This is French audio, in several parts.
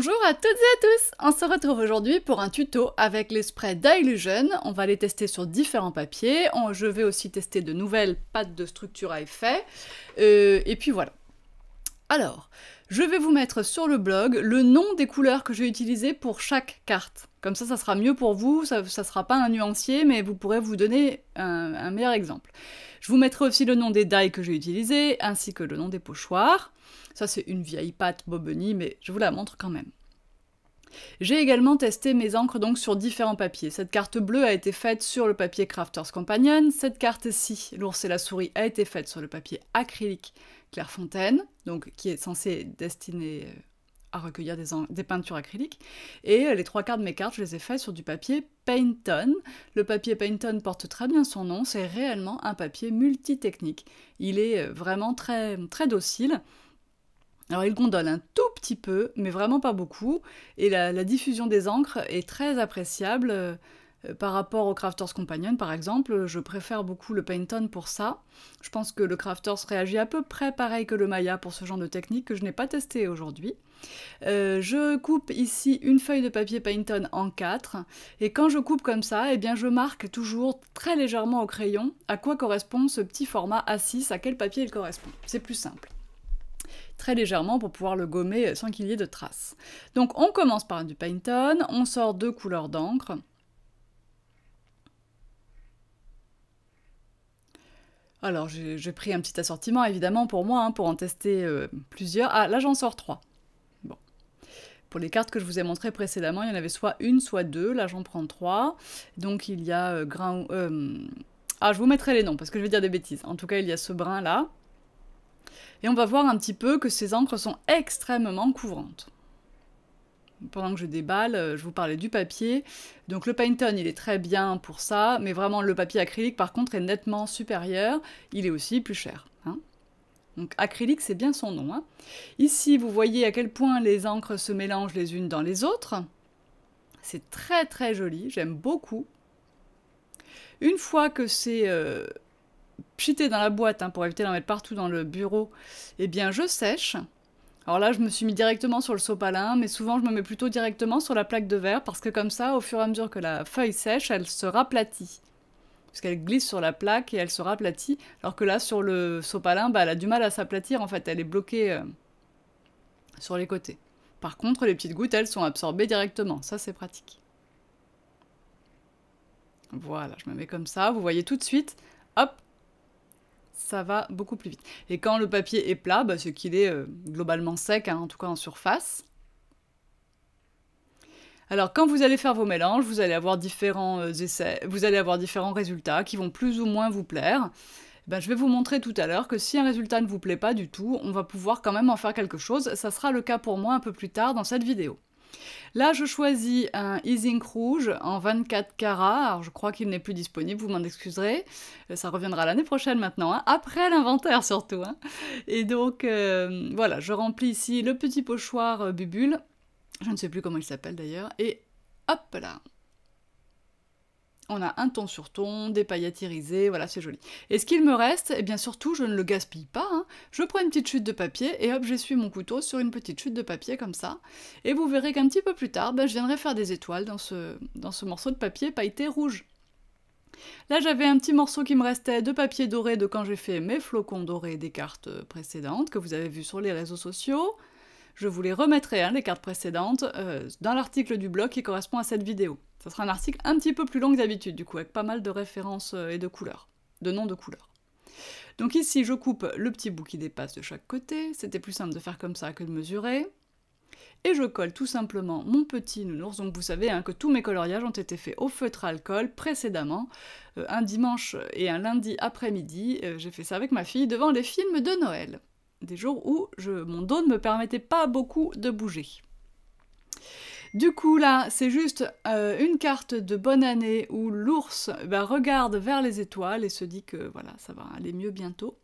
Bonjour à toutes et à tous. On se retrouve aujourd'hui pour un tuto avec les sprays Dylusion. On va les tester sur différents papiers. Je vais aussi tester de nouvelles pâtes de structure à effet. Et puis voilà. Alors, je vais vous mettre sur le blog le nom des couleurs que je vais utiliser pour chaque carte. Comme ça sera mieux pour vous, ça sera pas un nuancier, mais vous pourrez vous donner un meilleur exemple. Je vous mettrai aussi le nom des dies que j'ai utilisés, ainsi que le nom des pochoirs. Ça c'est une vieille pâte Bobony, mais je vous la montre quand même. J'ai également testé mes encres donc sur différents papiers. Cette carte bleue a été faite sur le papier Crafters Companion. Cette carte-ci, l'ours et la souris, a été faite sur le papier acrylique Clairefontaine, donc qui est censé destiné à recueillir des peintures acryliques. Et les trois quarts de mes cartes, je les ai faites sur du papier Painton. Le papier Painton porte très bien son nom, c'est réellement un papier multitechnique. Il est vraiment très, très docile. Alors il gondole un tout petit peu, mais vraiment pas beaucoup, et la diffusion des encres est très appréciable. Par rapport au Crafters Companion par exemple, je préfère beaucoup le Painton pour ça. Je pense que le Crafters réagit à peu près pareil que le Maya pour ce genre de technique que je n'ai pas testé aujourd'hui. Je coupe ici une feuille de papier Painton en 4, et quand je coupe comme ça, eh bien je marque toujours très légèrement au crayon à quoi correspond ce petit format A6, à quel papier il correspond. C'est plus simple. Très légèrement pour pouvoir le gommer sans qu'il y ait de traces. Donc on commence par du Painton, on sort deux couleurs d'encre. Alors j'ai pris un petit assortiment évidemment pour moi, pour en tester plusieurs. Ah là j'en sors 3. Bon. Pour les cartes que je vous ai montrées précédemment, il y en avait soit une, soit deux, là j'en prends 3. Donc il y a je vous mettrai les noms parce que je vais dire des bêtises. En tout cas il y a ce brun là. Et on va voir un petit peu que ces encres sont extrêmement couvrantes. Pendant que je déballe, je vous parlais du papier. Donc le Painton, il est très bien pour ça, mais vraiment le papier acrylique, par contre, est nettement supérieur. Il est aussi plus cher. Donc acrylique, c'est bien son nom. Ici, vous voyez à quel point les encres se mélangent les unes dans les autres. C'est très très joli, j'aime beaucoup. Une fois que c'est pchité dans la boîte, pour éviter d'en mettre partout dans le bureau, eh bien je sèche. Alors là, je me suis mis directement sur le sopalin, mais souvent je me mets plutôt directement sur la plaque de verre, parce que comme ça, au fur et à mesure que la feuille sèche, elle se raplatit. Parce qu'elle glisse sur la plaque et elle se raplatit, alors que là, sur le sopalin, elle a du mal à s'aplatir, en fait, elle est bloquée sur les côtés. Par contre, les petites gouttes, elles sont absorbées directement, ça c'est pratique. Voilà, je me mets comme ça, vous voyez tout de suite, hop, ça va beaucoup plus vite. Et quand le papier est plat, c'est qu'il est globalement sec, en tout cas en surface. Alors quand vous allez faire vos mélanges, vous allez avoir différents essais, vous allez avoir différents résultats qui vont plus ou moins vous plaire. Je vais vous montrer tout à l'heure que si un résultat ne vous plaît pas du tout, on va pouvoir quand même en faire quelque chose. Ça sera le cas pour moi un peu plus tard dans cette vidéo. Là, je choisis un e-ink rouge en 24 carats. Alors, je crois qu'il n'est plus disponible, vous m'en excuserez. Ça reviendra l'année prochaine maintenant, après l'inventaire surtout. Et donc, voilà, je remplis ici le petit pochoir Bubule. Je ne sais plus comment il s'appelle d'ailleurs. Et hop là. On a un ton sur ton, des paillettes irisées, voilà, c'est joli. Et ce qu'il me reste, eh bien surtout, je ne le gaspille pas. Je prends une petite chute de papier et hop, j'essuie mon couteau sur une petite chute de papier comme ça. Et vous verrez qu'un petit peu plus tard, je viendrai faire des étoiles dans ce morceau de papier pailleté rouge. Là, j'avais un petit morceau qui me restait de papier doré de quand j'ai fait mes flocons dorés des cartes précédentes que vous avez vues sur les réseaux sociaux. Je vous les remettrai, les cartes précédentes, dans l'article du blog qui correspond à cette vidéo. Ça sera un article un petit peu plus long que d'habitude, du coup, avec pas mal de références et de couleurs, de noms de couleurs. Donc ici, je coupe le petit bout qui dépasse de chaque côté. C'était plus simple de faire comme ça que de mesurer. Et je colle tout simplement mon petit nounours. Donc vous savez que tous mes coloriages ont été faits au feutre à alcool précédemment. Un dimanche et un lundi après-midi, j'ai fait ça avec ma fille devant les films de Noël. Des jours où mon dos ne me permettait pas beaucoup de bouger. Du coup, là, c'est juste une carte de bonne année où l'ours regarde vers les étoiles et se dit que voilà, ça va aller mieux bientôt.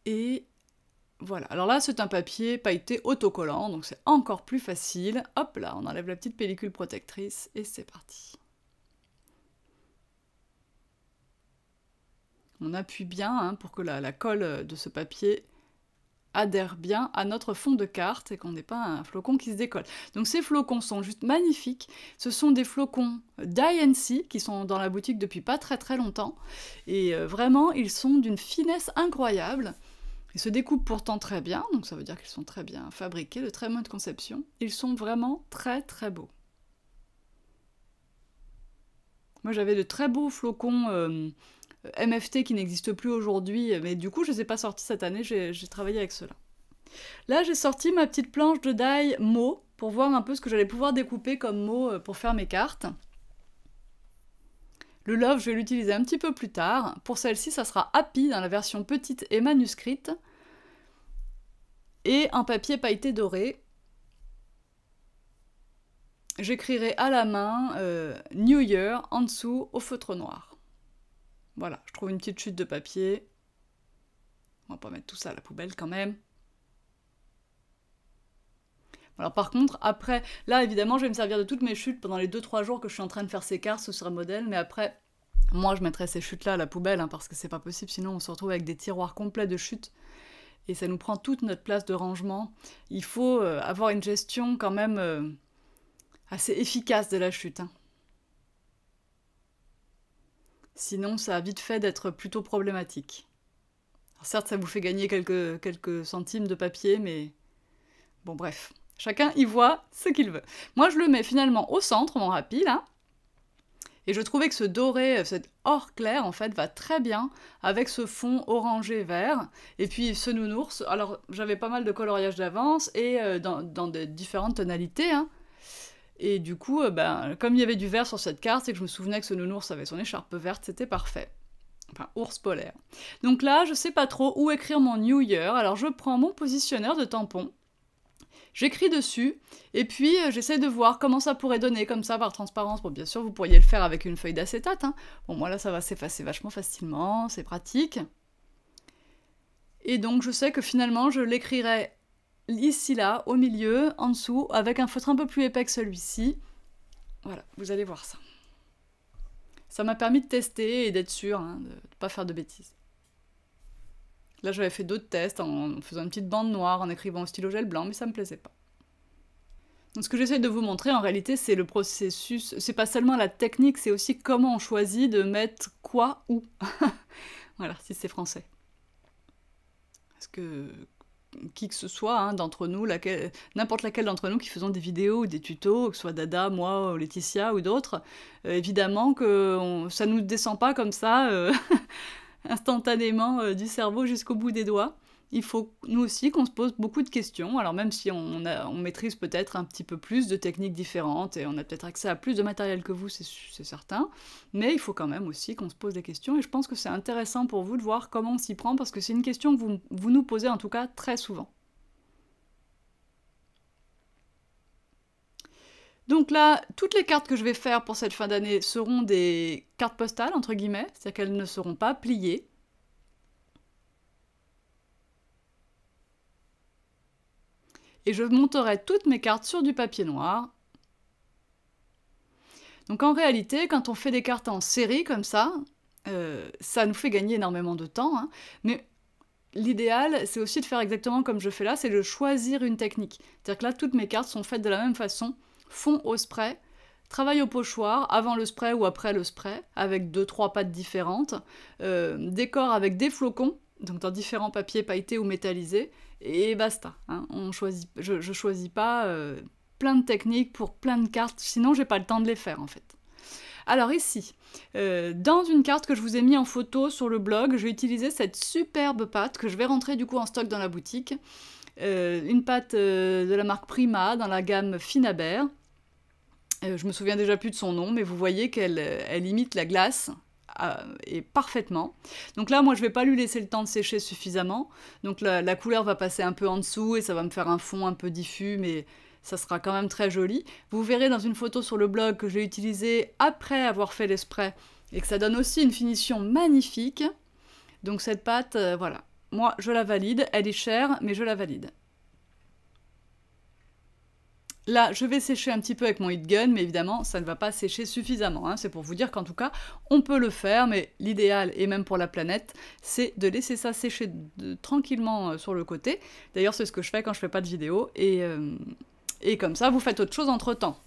Et voilà. Alors là, c'est un papier pailleté autocollant, donc c'est encore plus facile. Hop là, on enlève la petite pellicule protectrice et c'est parti. On appuie bien pour que la colle de ce papier adhère bien à notre fond de carte et qu'on n'ait pas un flocon qui se décolle. Donc ces flocons sont juste magnifiques. Ce sont des flocons d'INC qui sont dans la boutique depuis pas très très longtemps. Et vraiment, ils sont d'une finesse incroyable. Ils se découpent pourtant très bien, donc ça veut dire qu'ils sont très bien fabriqués, de très bonne conception. Ils sont vraiment très très beaux. Moi j'avais de très beaux flocons MFT qui n'existent plus aujourd'hui, mais du coup je ne les ai pas sortis cette année, j'ai travaillé avec ceux-là. Là j'ai sorti ma petite planche de die mots pour voir un peu ce que j'allais pouvoir découper comme mots pour faire mes cartes. Le love je vais l'utiliser un petit peu plus tard. Pour celle-ci ça sera happy dans la version petite et manuscrite. Et en papier pailleté doré. J'écrirai à la main New Year en dessous au feutre noir. Voilà, je trouve une petite chute de papier. On va pas mettre tout ça à la poubelle quand même. Alors par contre, après, là évidemment je vais me servir de toutes mes chutes pendant les 2-3 jours que je suis en train de faire ces cartes sur ce modèle, mais après, moi je mettrai ces chutes-là à la poubelle, hein, parce que c'est pas possible, sinon on se retrouve avec des tiroirs complets de chutes, et ça nous prend toute notre place de rangement. Il faut avoir une gestion quand même assez efficace de la chute, hein. Sinon, ça a vite fait d'être plutôt problématique. Alors certes, ça vous fait gagner quelques centimes de papier, mais bon, bref. Chacun y voit ce qu'il veut. Moi, je le mets finalement au centre, mon Happy, là. Et je trouvais que ce doré, cet or clair, en fait, va très bien avec ce fond orangé vert. Et puis ce nounours, alors j'avais pas mal de coloriage d'avance, et dans de différentes tonalités, hein. Et du coup, comme il y avait du vert sur cette carte, et que je me souvenais que ce nounours avait son écharpe verte, c'était parfait. Enfin, ours polaire. Donc là, je sais pas trop où écrire mon New Year, alors je prends mon positionneur de tampon, j'écris dessus, et puis j'essaie de voir comment ça pourrait donner, comme ça, par transparence. Bon, bien sûr, vous pourriez le faire avec une feuille d'acétate, hein. Bon, moi là, ça va s'effacer vachement facilement, c'est pratique. Et donc, je sais que finalement, je l'écrirai ici, là, au milieu, en dessous, avec un feutre un peu plus épais que celui-ci. Voilà, vous allez voir ça. Ça m'a permis de tester et d'être sûre, hein, de ne pas faire de bêtises. Là, j'avais fait d'autres tests en faisant une petite bande noire, en écrivant au stylo gel blanc, mais ça me plaisait pas. Donc ce que j'essaie de vous montrer, en réalité, c'est le processus. C'est pas seulement la technique, c'est aussi comment on choisit de mettre quoi où. Voilà, si c'est français. Parce que qui que ce soit, hein, d'entre nous, n'importe laquelle d'entre nous qui faisons des vidéos ou des tutos, que ce soit Dada, moi, ou Laetitia ou d'autres, évidemment que ça nous descend pas comme ça instantanément du cerveau jusqu'au bout des doigts. Il faut, nous aussi, qu'on se pose beaucoup de questions. Alors même si on maîtrise peut-être un petit peu plus de techniques différentes et on a peut-être accès à plus de matériel que vous, c'est certain, mais il faut quand même aussi qu'on se pose des questions, et je pense que c'est intéressant pour vous de voir comment on s'y prend, parce que c'est une question que vous nous posez en tout cas très souvent. Donc là, toutes les cartes que je vais faire pour cette fin d'année seront des cartes postales, entre guillemets, c'est-à-dire qu'elles ne seront pas pliées. Et je monterai toutes mes cartes sur du papier noir. Donc en réalité, quand on fait des cartes en série comme ça nous fait gagner énormément de temps, hein, mais l'idéal, c'est aussi de faire exactement comme je fais là, c'est de choisir une technique. C'est-à-dire que là, toutes mes cartes sont faites de la même façon, fond au spray, travail au pochoir, avant le spray ou après le spray, avec 2-3 pattes différentes, décor avec des flocons, donc dans différents papiers pailletés ou métallisés, et basta. Hein. Je choisis pas plein de techniques pour plein de cartes, sinon j'ai pas le temps de les faire en fait. Alors ici, dans une carte que je vous ai mis en photo sur le blog, j'ai utilisé cette superbe pâte que je vais rentrer du coup en stock dans la boutique. Une pâte de la marque Prima dans la gamme Finaber. Je me souviens déjà plus de son nom, mais vous voyez qu'elle imite la glace et parfaitement. Donc là, moi, je vais pas lui laisser le temps de sécher suffisamment. Donc la couleur va passer un peu en dessous et ça va me faire un fond un peu diffus, mais ça sera quand même très joli. Vous verrez dans une photo sur le blog que j'ai utilisé après avoir fait les sprays et que ça donne aussi une finition magnifique. Donc cette pâte, voilà. Moi, je la valide. Elle est chère, mais je la valide. Là, je vais sécher un petit peu avec mon heat gun, mais évidemment, ça ne va pas sécher suffisamment. Hein. C'est pour vous dire qu'en tout cas, on peut le faire, mais l'idéal, et même pour la planète, c'est de laisser ça sécher tranquillement sur le côté. D'ailleurs, c'est ce que je fais quand je fais pas de vidéo, et comme ça, vous faites autre chose entre-temps.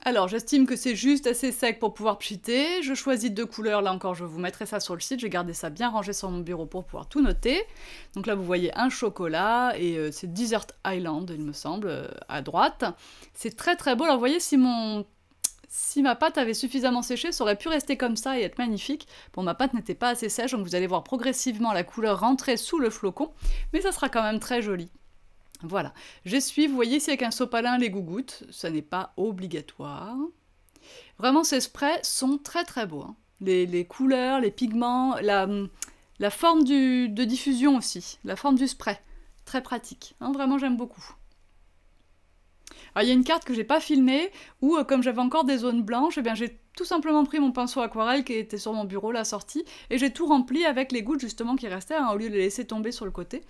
Alors, j'estime que c'est juste assez sec pour pouvoir pchiter. Je choisis 2 couleurs, là encore, je vous mettrai ça sur le site. J'ai gardé ça bien rangé sur mon bureau pour pouvoir tout noter. Donc là, vous voyez un chocolat, et c'est Desert Island, il me semble, à droite. C'est très très beau. Alors, vous voyez, si ma pâte avait suffisamment séché, ça aurait pu rester comme ça et être magnifique. Bon, ma pâte n'était pas assez sèche, donc vous allez voir progressivement la couleur rentrer sous le flocon, mais ça sera quand même très joli. Voilà, j'essuie, vous voyez ici avec un sopalin les gougouttes, ça n'est pas obligatoire. Vraiment, ces sprays sont très très beaux. Hein. Les couleurs, les pigments, la forme de diffusion aussi, la forme du spray, très pratique. Hein, vraiment, j'aime beaucoup. Alors, il y a une carte que j'ai pas filmée, où comme j'avais encore des zones blanches, eh bien j'ai tout simplement pris mon pinceau aquarelle qui était sur mon bureau, la sortie, et j'ai tout rempli avec les gouttes justement qui restaient, hein, au lieu de les laisser tomber sur le côté.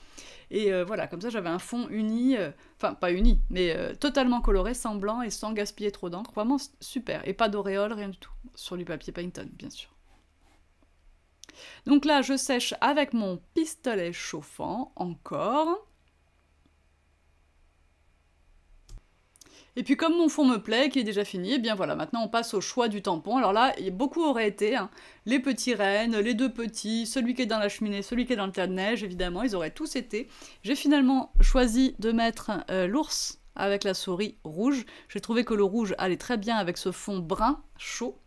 Et voilà, comme ça j'avais un fond uni, enfin pas uni, mais totalement coloré, sans blanc et sans gaspiller trop d'encre, vraiment super. Et pas d'auréole, rien du tout, sur du papier Pantone, bien sûr. Donc là, je sèche avec mon pistolet chauffant, encore. Et puis comme mon fond me plaît, qui est déjà fini, et bien voilà, maintenant on passe au choix du tampon. Alors là, beaucoup auraient été, hein, les petits rennes, les 2 petits, celui qui est dans la cheminée, celui qui est dans le tas de neige, évidemment, ils auraient tous été. J'ai finalement choisi de mettre l'ours avec la souris rouge. J'ai trouvé que le rouge allait très bien avec ce fond brun chaud.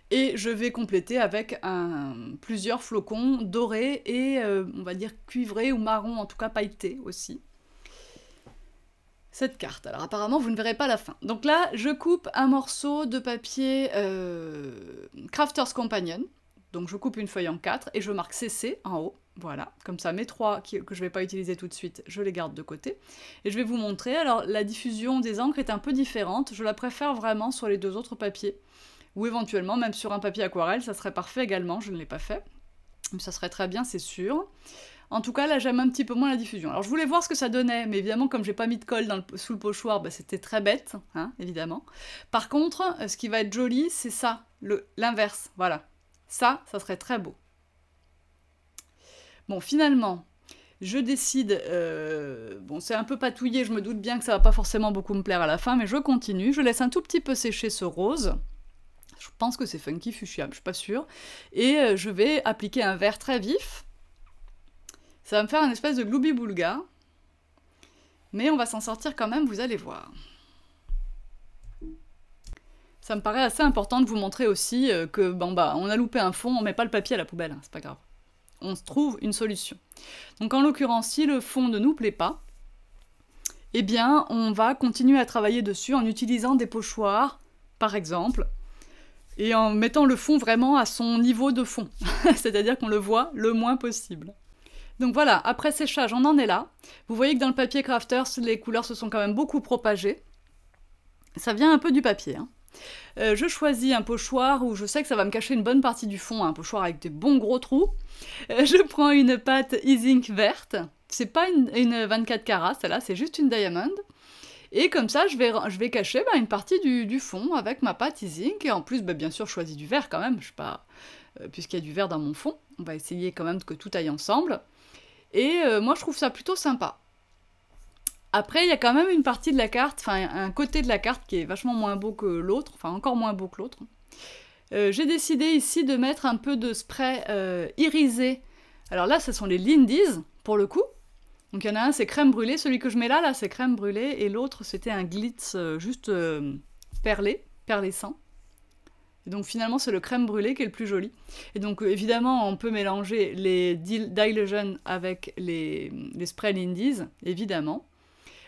Et je vais compléter avec plusieurs flocons dorés et, on va dire, cuivrés ou marron, en tout cas pailletés aussi. Cette carte. Alors apparemment, vous ne verrez pas la fin. Donc là, je coupe un morceau de papier Crafter's Companion. Donc je coupe une feuille en 4 et je marque CC en haut. Voilà, comme ça mes 3 que je ne vais pas utiliser tout de suite, je les garde de côté. Et je vais vous montrer. Alors la diffusion des encres est un peu différente. Je la préfère vraiment sur les 2 autres papiers. Ou éventuellement, même sur un papier aquarelle, ça serait parfait également. Je ne l'ai pas fait. Mais ça serait très bien, c'est sûr. En tout cas, là, j'aime un petit peu moins la diffusion. Alors, je voulais voir ce que ça donnait, mais évidemment, comme j'ai pas mis de colle sous le pochoir, bah, c'était très bête, hein, évidemment. Par contre, ce qui va être joli, c'est ça, l'inverse, voilà. Ça serait très beau. Bon, finalement, je décide... bon, c'est un peu patouillé, je me doute bien que ça va pas forcément beaucoup me plaire à la fin, mais je continue. Je laisse un tout petit peu sécher ce rose. Je pense que c'est funky fuchsia, je suis pas sûre. Et je vais appliquer un vert très vif. Ça va me faire une espèce de gloubi-boulga. Mais on va s'en sortir quand même, vous allez voir. Ça me paraît assez important de vous montrer aussi que, bon bah, on a loupé un fond, on met pas le papier à la poubelle, hein, c'est pas grave. On se trouve une solution. Donc en l'occurrence, si le fond ne nous plaît pas, eh bien, on va continuer à travailler dessus en utilisant des pochoirs, par exemple, et en mettant le fond vraiment à son niveau de fond. C'est-à-dire qu'on le voit le moins possible. Donc voilà, après séchage, on en est là. Vous voyez que dans le papier Crafters, les couleurs se sont quand même beaucoup propagées. Ça vient un peu du papier. Hein. Je choisis un pochoir où je sais que ça va me cacher une bonne partie du fond, un pochoir avec des bons gros trous. Je prends une pâte Ease-Ink verte. C'est pas une 24 carats, celle-là, c'est juste une Diamond. Et comme ça, je vais cacher une partie du fond avec ma pâte Ease-Ink. Et en plus, bien sûr, je choisis du vert quand même. Je sais pas, puisqu'il y a du vert dans mon fond. On va essayer quand même que tout aille ensemble. Et moi, je trouve ça plutôt sympa. Après, il y a quand même une partie de la carte, enfin un côté de la carte qui est vachement moins beau que l'autre, enfin encore moins beau que l'autre. J'ai décidé ici de mettre un peu de spray irisé. Alors là, ce sont les Lindy's, pour le coup. Donc il y en a un, c'est crème brûlée. Celui que je mets là c'est crème brûlée. Et l'autre, c'était un glitz juste perlescent. Et donc finalement, c'est le crème brûlée qui est le plus joli. Et donc évidemment, on peut mélanger les Dylusion avec les sprays Lindy's, évidemment.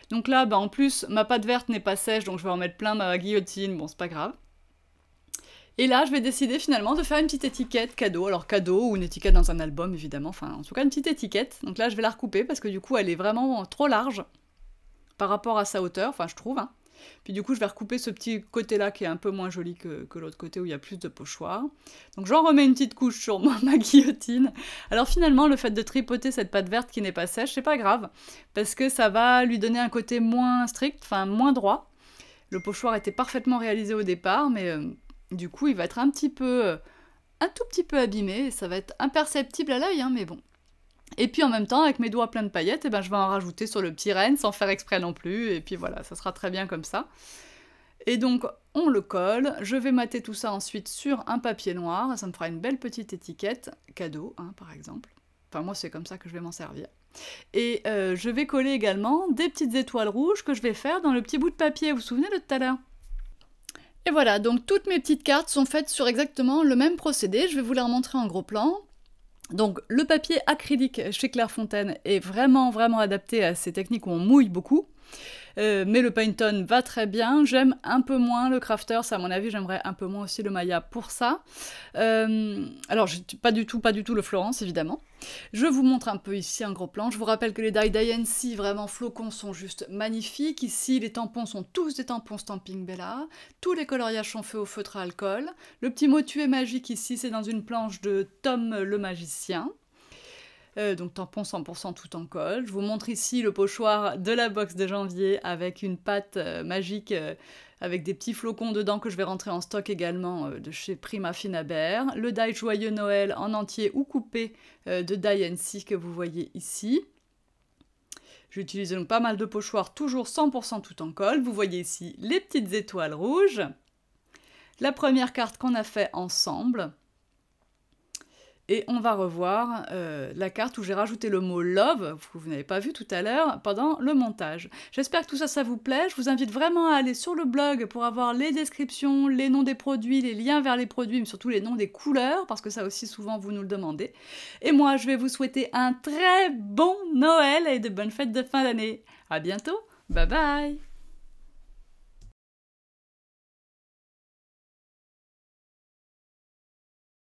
Donc là, en plus, ma pâte verte n'est pas sèche, donc je vais en mettre plein ma guillotine, bon, c'est pas grave. Et là, je vais décider finalement de faire une petite étiquette cadeau. Alors cadeau ou une étiquette dans un album, évidemment, enfin en tout cas une petite étiquette. Donc là, je vais la recouper parce que du coup, elle est vraiment trop large par rapport à sa hauteur, enfin je trouve. Hein. Puis du coup, je vais recouper ce petit côté-là qui est un peu moins joli que l'autre côté où il y a plus de pochoir. Donc j'en remets une petite couche sur ma guillotine. Alors finalement, le fait de tripoter cette pâte verte qui n'est pas sèche, c'est pas grave, parce que ça va lui donner un côté moins strict, enfin moins droit. Le pochoir était parfaitement réalisé au départ, mais du coup, il va être un tout petit peu abîmé, et ça va être imperceptible à l'œil, hein, mais bon. Et puis en même temps, avec mes doigts pleins de paillettes, je vais en rajouter sur le petit renne sans faire exprès non plus, et puis voilà, ça sera très bien comme ça. Et donc, on le colle, je vais mater tout ça ensuite sur un papier noir, ça me fera une belle petite étiquette, cadeau, hein, par exemple. Enfin, moi, c'est comme ça que je vais m'en servir. Et je vais coller également des petites étoiles rouges que je vais faire dans le petit bout de papier, vous vous souvenez de tout à l'heure? Et voilà, donc toutes mes petites cartes sont faites sur exactement le même procédé, je vais vous les remontrer en gros plan. Donc le papier acrylique chez Clairefontaine est vraiment adapté à ces techniques où on mouille beaucoup. Mais le Paint-On va très bien, j'aime un peu moins le Crafters, à mon avis j'aimerais un peu moins aussi le Maya pour ça. Alors pas du tout le Florence évidemment. Je vous montre un peu ici un gros plan, je vous rappelle que les die DINC vraiment flocons sont juste magnifiques, ici les tampons sont tous des tampons Stampin' Bella, tous les coloriages sont faits au feutre à alcool, le petit mot tué magique ici c'est dans une planche de Tom le magicien. Donc tampon 100% tout en colle. Je vous montre ici le pochoir de la box de janvier avec une pâte magique avec des petits flocons dedans que je vais rentrer en stock également de chez Prima Finaber. Le die Joyeux Noël en entier ou coupé de die NC que vous voyez ici. J'ai utilisé donc pas mal de pochoirs, toujours 100% tout en colle. Vous voyez ici les petites étoiles rouges. La première carte qu'on a fait ensemble. Et on va revoir la carte où j'ai rajouté le mot love, que vous n'avez pas vu tout à l'heure, pendant le montage. J'espère que tout ça, ça vous plaît. Je vous invite vraiment à aller sur le blog pour avoir les descriptions, les noms des produits, les liens vers les produits, mais surtout les noms des couleurs, parce que ça aussi souvent vous nous le demandez. Et moi, je vais vous souhaiter un très bon Noël et de bonnes fêtes de fin d'année. À bientôt, bye bye!